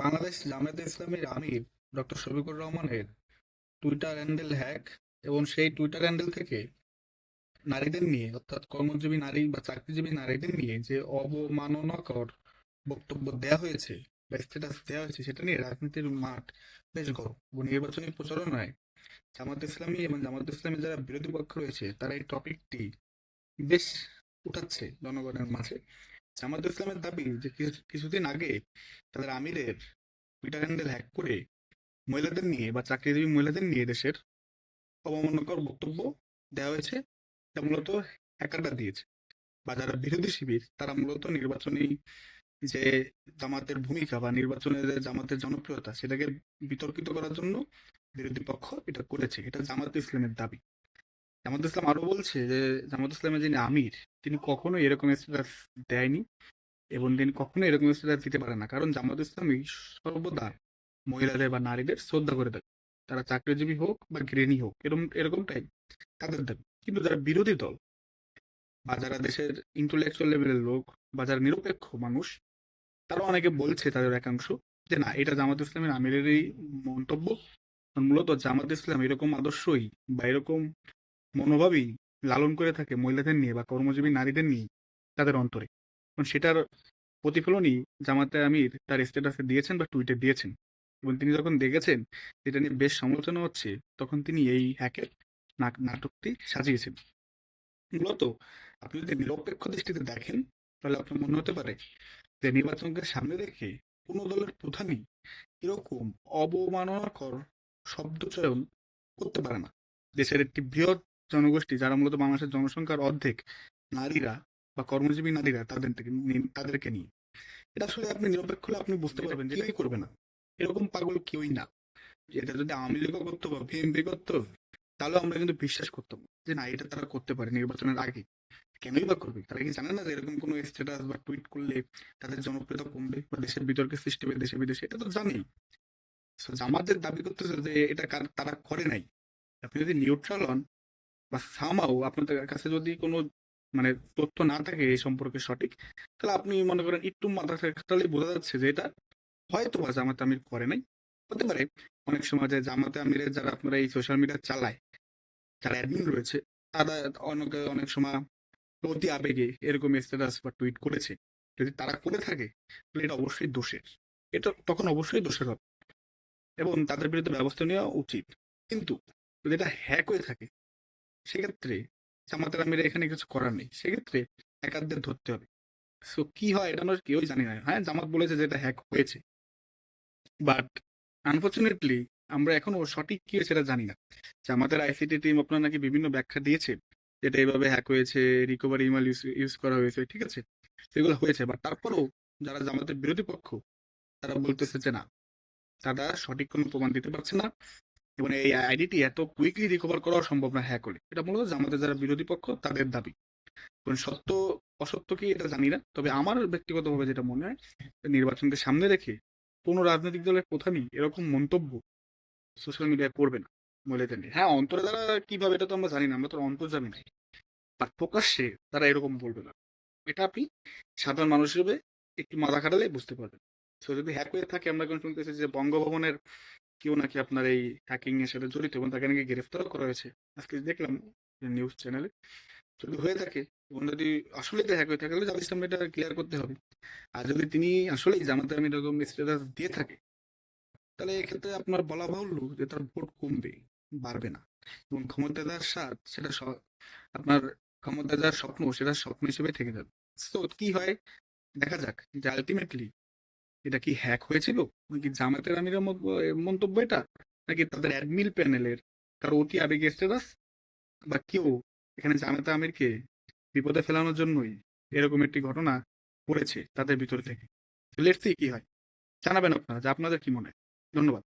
বাংলাদেশ জামায়াতে ইসলামীর আমির ডক্টর শফিকুর রহমানের Twitter handle hack এবং সেই টুইটার হ্যান্ডেল থেকে নারীদের নিয়ে অর্থাৎ কর্মজীবী নারী বা চাকরিজীবী নারীদের নিয়ে যে অবমাননাকর বক্তব্য দেওয়া হয়েছে বা স্ট্যাটাস দেওয়া হয়েছে সেটা নিয়ে রাজনীতির মাঠ বেশ গরম এবং নির্বাচনী প্রচারণায় জামাত ইসলামী এবং জামাত ইসলামী যারা বিরোধী পক্ষ রয়েছে তারা এই টপিকটি বেশ উঠাচ্ছে জনগণের মাঝে। জামাত ইসলামের দাবি যে কিছুদিন আগে তাদের আমিরের টুইটার হ্যান্ডেল হ্যাক করে মহিলাদের নিয়ে বা চাকরিজীবী মহিলাদের নিয়ে দেশের অবমাননাকর বক্তব্য দেওয়া হয়েছে, যা মূলত হ্যাকাররা দিয়েছে। বা যারা বিরোধী শিবির তারা মূলত নির্বাচনী যে জামাতের ভূমিকা বা নির্বাচনের যে জামাতের জনপ্রিয়তা সেটাকে বিতর্কিত করার জন্য বিরোধী পক্ষ এটা করেছে। এটা জামাত ইসলামের দাবি। জামাত ইসলাম আরো বলছে যে জামাত ইসলামের যিনি আমির তিনি কখনোই এরকম স্ট্যাটাস দেয়নি এবং তিনি কখনোই এরকম স্ট্যাটাস দিতে পারে না, কারণ জামাত ইসলামী সর্বদা মহিলাদের বা নারীদের শ্রদ্ধা করে থাকে। তারা চাকরিজীবী হোক বা গৃহিণী হোক এরকমটাই তাদের দাবি। কিন্তু যারা বিরোধী দল বা যারা দেশের ইন্টেলেকচুয়াল লেভেলের লোক বা যারা নিরপেক্ষ মানুষ তারা অনেকে বলছে তাদের একাংশ যে না, এটা জামাত ইসলামের আমিরেরই মন্তব্য। মূলত জামাত ইসলাম এরকম আদর্শই বা এরকম মনোভাবই লালন করে থাকে মহিলাদের নিয়ে বা কর্মজীবী নারীদের নিয়ে তাদের অন্তরে। এবং সেটার প্রতিফলনই জামাতে আমির তার স্ট্যাটাসে দিয়েছেন বা টুইটে দিয়েছেন। এবং তিনি যখন দেখেছেন এটা নিয়ে বেশ সমালোচনা হচ্ছে, তখন তিনি এই হ্যাকের নাটকটি সাজিয়েছেন। মূলত আপনি যদি নিরপেক্ষ দৃষ্টিতে দেখেন তাহলে আপনার মনে হতে পারে যে নির্বাচনকে সামনে রেখে কোনো দলের প্রধানই এরকম অবমাননাকর শব্দ চয়ন করতে পারে না। দেশের একটি বৃহৎ জনগোষ্ঠী যারা মূলত বাংলাদেশের জনসংখ্যার অর্ধেক নারীরা বা কর্মজীবী নারীরা তাদেরকে নিয়ে এটা আসলে আপনি নিরপেক্ষ হলে আপনি বুঝতে পারবেন যে এটাই করবে না, এরকম পাগল কেউই না। এটা যদি আওয়ামী লীগও করতো বা বিএনপি করতো তাহলে আমরা কিন্তু বিশ্বাস করতাম যে না, এটা তারা করতে পারে নির্বাচনের আগে। কেনই বা করবে? তারা কি জানে না যে এরকম কোনো স্ট্যাটাস বা টুইট করলে তাদের জনপ্রিয়তা কমবে বা দেশের বিতর্কের সৃষ্টি হবে দেশে বিদেশে? এটা তো জানেই। সো জামাতের দাবি করতেছে যে এটা তারা করে নাই। আপনি যদি নিউট্রাল হন বা সামহাও আপনাদের কাছে যদি কোনো মানে তথ্য না থাকে এই সম্পর্কে সঠিক, তাহলে আপনি মনে করেন একটু মাথা খাটালেই বোঝা যাচ্ছে যে এটা হয়তো বা জামাতে আমির করে নাই। হতে পারে অনেক সময় যে জামাতে আমিরের যারা আপনারা এই সোশ্যাল মিডিয়া চালায়, যারা অ্যাডমিন রয়েছে, তারা অনেক সময় অতি আবেগে এরকম স্ট্যাটাস বা টুইট করেছে। যদি তারা করে থাকে তাহলে এটা অবশ্যই দোষের। এটা তখন অবশ্যই দোষের হবে এবং তাদের বিরুদ্ধে ব্যবস্থা নেওয়া উচিত। কিন্তু যদি এটা হ্যাক হয়ে থাকে সেক্ষেত্রে জামাতের আমির এখানে কিছু করার নেই। সেক্ষেত্রে হ্যাকারদের ধরতে হবে। সো কি হয় এটা আমরা কেউই জানি না। হ্যাঁ, জামাত বলেছে যে এটা হ্যাক হয়েছে, বাট আনফরচুনেটলি আমরা এখনো সঠিক কি হয়েছে সেটা জানি না। জামাতের আইসিটি টিম আপনার নাকি বিভিন্ন ব্যাখ্যা দিয়েছে যেটা এইভাবে হ্যাক হয়েছে, রিকভারি ইমেল ইউজ করা হয়েছে, ঠিক আছে, সেগুলো হয়েছে। বাট তারপরেও যারা জামাতের বিরোধী পক্ষ তারা বলতেছে যে না, তারা সঠিক কোনো প্রমাণ দিতে পারছে না এবং এই আইডিটি এত কুইকলি রিকভার করাও সম্ভব না হ্যাক হলে। এটা মূলত জামাতের যারা বিরোধী পক্ষ তাদের দাবি। এখন সত্য অসত্য কি এটা জানি না, তবে আমার ব্যক্তিগতভাবে যেটা মনে হয় নির্বাচনকে সামনে রেখে কোনো রাজনৈতিক দলের প্রধানই এরকম মন্তব্য সোশ্যাল মিডিয়ায় করবে না মহিলাদের নিয়ে। হ্যাঁ, অন্তরে তারা কিভাবে এটা তো আমরা জানি না, আমরা তো অন্তর্জামী নাই, বাট প্রকাশ্যে তারা এরকম বলবে না। এটা আপনি সাধারণ মানুষ হিসেবে একটু মাথা খাটালে বুঝতে পারবেন। তো যদি হ্যাক হয়ে থাকে, আমরা এখন শুনতেছি যে বঙ্গভবনের কেউ নাকি আপনার এই হ্যাকিং এর সাথে জড়িত এবং তাকে নাকি গ্রেফতারও করা হয়েছে আজকে দেখলাম নিউজ চ্যানেলে। যদি হয়ে থাকে এবং যদি আসলে হ্যাক হয়ে থাকে তাহলে জাতির সামনে এটা ক্লিয়ার করতে হবে। আর যদি তিনি আসলেই জামাতে আমি এরকম স্ট্যাটাস দিয়ে থাকে তাহলে এক্ষেত্রে আপনার বলা বাহুল্য যে তার ভোট কমবে, বাড়বে না। এবং ক্ষমতায় যাওয়ার স্বাদ সেটা আপনার ক্ষমতায় যাওয়ার স্বপ্ন সেটা স্বপ্ন হিসেবে থেকে যাবে। তো কি হয় দেখা যাক যে আলটিমেটলি এটা কি হ্যাক হয়েছিল নাকি জামাতের আমিরের মন্তব্য এটা, নাকি তাদের অ্যাডমিন প্যানেলের কারো অতি আবেগী স্ট্যাটাস বা কেউ এখানে জামাতে আমিরকে বিপদে ফেলানোর জন্যই এরকম একটি ঘটনা করেছে তাদের ভিতর থেকে। লেটস সি কি হয়। জানাবেন আপনারা যে আপনাদের কি মনে হয়। ধন্যবাদ।